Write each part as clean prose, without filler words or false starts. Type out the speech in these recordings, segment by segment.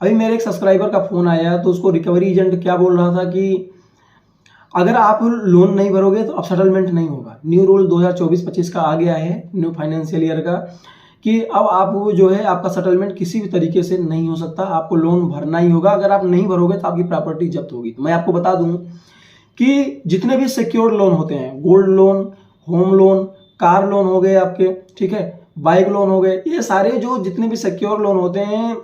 अभी मेरे एक सब्सक्राइबर का फ़ोन आया तो उसको रिकवरी एजेंट क्या बोल रहा था कि अगर आप लोन नहीं भरोगे तो अब सेटलमेंट नहीं होगा। न्यू रूल 2024-25 का आ गया है, न्यू फाइनेंशियल ईयर का, कि अब आप वो जो है आपका सेटलमेंट किसी भी तरीके से नहीं हो सकता, आपको लोन भरना ही होगा। अगर आप नहीं भरोगे तो आपकी प्रॉपर्टी जब्त होगी। मैं आपको बता दूं कि जितने भी सिक्योर्ड लोन होते हैं, gold loan, home loan, car loan हो गए आपके, ठीक है, बाइक लोन हो गए, ये सारे जो जितने भी सिक्योर लोन होते हैं,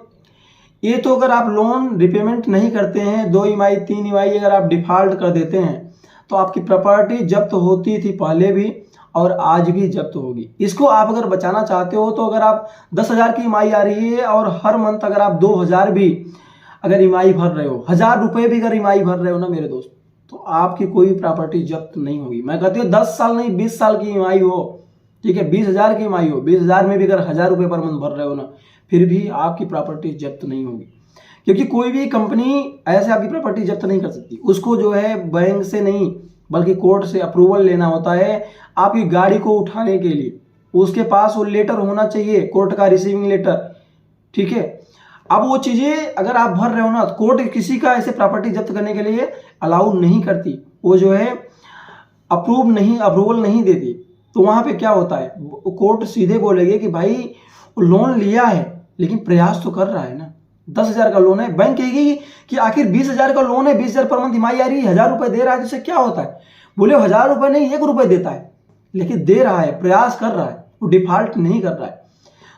ये तो अगर आप लोन रिपेमेंट नहीं करते हैं, 2 ईएमआई 3 ईएमआई अगर आप डिफॉल्ट कर देते हैं तो आपकी प्रॉपर्टी जब्त होती थी पहले भी और आज भी जब्त होगी। इसको आप अगर बचाना चाहते हो तो अगर आप 10,000 की ईएमआई आ रही है और हर मंथ अगर आप 2,000 भी अगर ईएमआई भर रहे हो, 1,000 रुपये भी अगर ईएमआई भर रहे हो ना मेरे दोस्त, तो आपकी कोई प्रॉपर्टी जब्त नहीं होगी। मैं कहती हूँ 10 साल नहीं 20 साल की ईएमआई हो, ठीक है, 20,000 की ईएमआई हो, 20,000 में भी अगर 1,000 रुपये पर मंथ भर रहे हो ना, फिर भी आपकी प्रॉपर्टी जब्त नहीं होगी। क्योंकि कोई भी कंपनी ऐसे आपकी प्रॉपर्टी जब्त नहीं कर सकती। उसको जो है बैंक से नहीं बल्कि कोर्ट से अप्रूवल लेना होता है आपकी गाड़ी को उठाने के लिए। उसके पास वो लेटर होना चाहिए, कोर्ट का रिसीविंग लेटर, ठीक है। अब वो चीज़ें अगर आप भर रहे हो ना, तो कोर्ट किसी का ऐसे प्रॉपर्टी जब्त करने के लिए अलाउ नहीं करती, वो जो है अप्रूवल नहीं देती। तो वहाँ पे क्या होता है, कोर्ट सीधे बोलेगी कि भाई लोन लिया है लेकिन प्रयास तो कर रहा है ना। 10,000 का लोन है, बैंक कहेगी कि आखिर 20,000 का लोन है, 20,000 पर मंथ ईएमआई आ रही है, 1,000 रुपये दे रहा है, तो इससे क्या होता है? बोले 1,000 रुपये नहीं 1 रुपये देता है, लेकिन दे रहा है, प्रयास कर रहा है, वो डिफॉल्ट नहीं कर रहा है।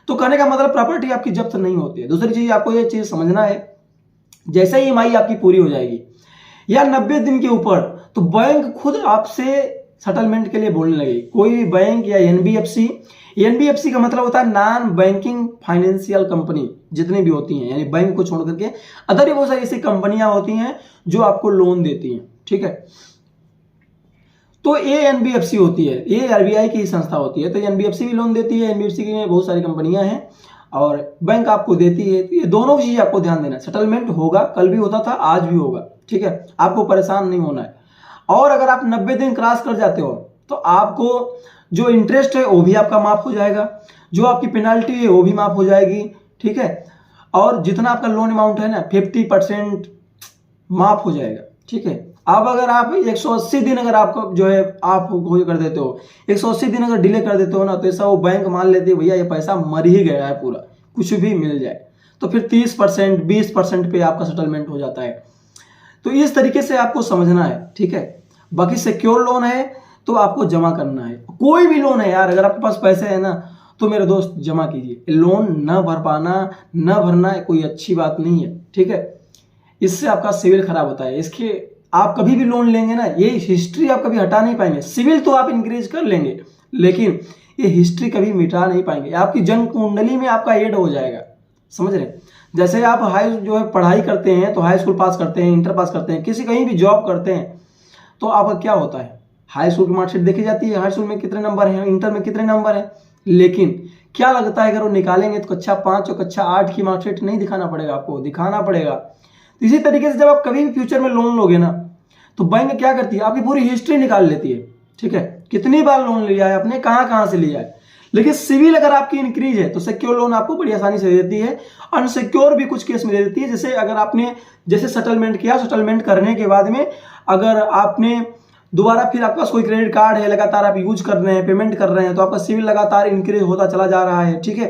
तो कहने का मतलब प्रॉपर्टी आपकी जब्त नहीं होती है। दूसरी चीज आपको ये चीज समझना है, जैसे ही ईएमआई आपकी पूरी हो जाएगी या 90 दिन के ऊपर, तो बैंक खुद आपसे सेटलमेंट के लिए बोलने लगे। कोई भी बैंक या एनबीएफसी का मतलब होता है नॉन बैंकिंग फाइनेंशियल कंपनी, जितनी भी होती हैं, यानी बैंक को छोड़ करके अदर भी बहुत सारी ऐसी कंपनियां होती हैं जो आपको लोन देती हैं, ठीक है। तो ये एनबीएफसी होती है, ये आरबीआई की संस्था होती है, तो एनबीएफसी भी लोन देती है। एनबीएफसी की बहुत सारी कंपनियां हैं और बैंक आपको देती है। तो ये दोनों चीज आपको ध्यान देना है। सेटलमेंट होगा, कल भी होता था, आज भी होगा, ठीक है, आपको परेशान नहीं होना है। और अगर आप 90 दिन क्रॉस कर जाते हो तो आपको जो इंटरेस्ट है वो भी आपका माफ हो जाएगा, जो आपकी पेनाल्टी है वो भी माफ हो जाएगी, ठीक है। और जितना आपका लोन अमाउंट है ना 50% माफ हो जाएगा, ठीक है। अब अगर आप 180 दिन अगर आपको जो है आप कर देते हो, 180 दिन अगर डिले कर देते हो ना, तो ऐसा वो बैंक मान लेते हैं भैया ये पैसा मर ही गया है पूरा, कुछ भी मिल जाए, तो फिर 30% 20% पे आपका सेटलमेंट हो जाता है। तो इस तरीके से आपको समझना है, ठीक है। बाकी सिक्योर लोन है तो आपको जमा करना है। कोई भी लोन है यार, अगर आपके पास पैसे है ना तो मेरे दोस्त जमा कीजिए। लोन न भर पाना, न भरना कोई अच्छी बात नहीं है, ठीक है। इससे आपका सिविल खराब होता है। इसके आप कभी भी लोन लेंगे ना, ये हिस्ट्री आप कभी हटा नहीं पाएंगे। सिविल तो आप इंक्रीज कर लेंगे लेकिन ये हिस्ट्री कभी मिटा नहीं पाएंगे। आपकी जन्म कुंडली में आपका ऐड हो जाएगा, समझ रहे। जैसे आप हाई जो है पढ़ाई करते हैं तो हाई स्कूल पास करते हैं, इंटर पास करते हैं, किसी कहीं भी जॉब करते हैं, तो आपका क्या होता है, हाई स्कूल की मार्कशीट देखी जाती है, हाई स्कूल में कितने नंबर हैं, इंटर में कितने नंबर हैं। लेकिन क्या लगता है अगर वो निकालेंगे तो कक्षा 5 और कक्षा 8 की मार्कशीट नहीं दिखाना पड़ेगा, आपको दिखाना पड़ेगा। तो इसी तरीके से जब आप कभी भी फ्यूचर में लोन लोगे ना, तो बैंक क्या करती है, आपकी पूरी हिस्ट्री निकाल लेती है, ठीक है, कितनी बार लोन लिया है आपने, कहाँ से लिया है। लेकिन सिविल अगर आपकी इंक्रीज है तो सिक्योर लोन आपको बड़ी आसानी से दे देती है, अनसिक्योर भी कुछ केस में दे देती है। जैसे अगर आपने जैसे सेटलमेंट किया, सेटलमेंट करने के बाद में अगर आपने दोबारा फिर आपके पास कोई क्रेडिट कार्ड है, लगातार आप यूज कर रहे हैं, पेमेंट कर रहे हैं, तो आपका सिविल लगातार इंक्रीज होता चला जा रहा है, ठीक है।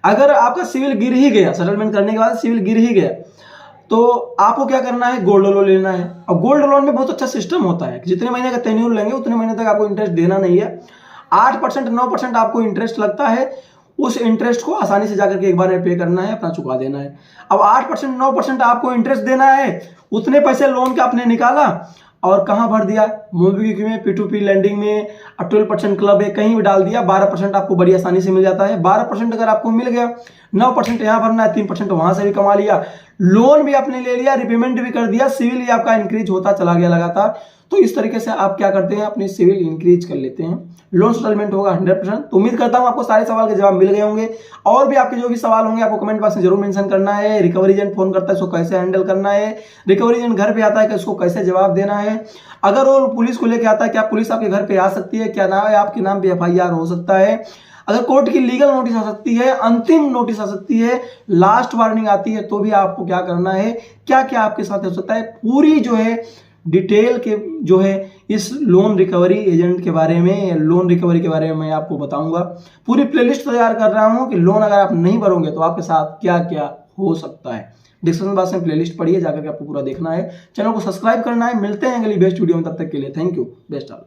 अगर आपका सिविल गिर ही गया, सेटलमेंट करने के बाद सिविल गिर ही गया, तो आपको क्या करना है, गोल्ड लोन लेना है। और गोल्ड लोन में बहुत अच्छा सिस्टम होता है, जितने महीने का टेन्योर लेंगे उतने महीने तक आपको इंटरेस्ट देना नहीं है। 8% 9% आपको इंटरेस्ट लगता है, उस इंटरेस्ट को आसानी से जाकर के एक बार में पे करना है, अपना चुका देना है। अब 8% 9% आपको इंटरेस्ट देना है, उतने पैसे लोन का आपने निकाला और कहाँ भर दिया, मोबिक्विक में, P2P लैंडिंग में, 12% क्लब है, कहीं भी डाल दिया। 12% आपको बड़ी आसानी से मिल जाता है। 12% अगर आपको मिल गया, 9% यहाँ भरना है, 3% वहां से भी कमा लिया, लोन भी आपने ले लिया, रिपेमेंट भी कर दिया, सिविल ही आपका इंक्रीज होता चला गया लगातार। तो इस तरीके से आप क्या करते हैं, अपनी सिविल इंक्रीज कर लेते हैं, लोन सेटलमेंट होगा 100%। तो उम्मीद करता हूं आपको सारे सवाल के जवाब मिल गए होंगे। और भी आपके जो भी सवाल होंगे आपको कमेंट बॉक्स में जरूर मेंशन करना है। रिकवरी एजेंट फोन करता है, इसको कैसे हैंडल करना है, रिकवरी एजेंट घर पे आता है कि उसको कैसे जवाब देना है, अगर वो पुलिस को लेके आता है क्या पुलिस आपके घर पे आ सकती है, क्या नाम है आपके नाम पे FIR हो सकता है, अगर कोर्ट की लीगल नोटिस आ सकती है, अंतिम नोटिस आ सकती है, लास्ट वार्निंग आती है, तो भी आपको क्या करना है, क्या क्या आपके साथ हो सकता है, पूरी जो है डिटेल के जो है इस लोन रिकवरी एजेंट के बारे में, लोन रिकवरी के बारे में मैं आपको बताऊंगा। पूरी प्लेलिस्ट तैयार कर रहा हूं कि लोन अगर आप नहीं भरोगे तो आपके साथ क्या क्या हो सकता है। डिस्क्रिप्शन बॉक्स में प्लेलिस्ट पढ़िए, जाकर के आपको पूरा देखना है, चैनल को सब्सक्राइब करना है। मिलते हैं अगली बेस्ट वीडियो में, तब तक के लिए थैंक यू, बेस्ट ऑल।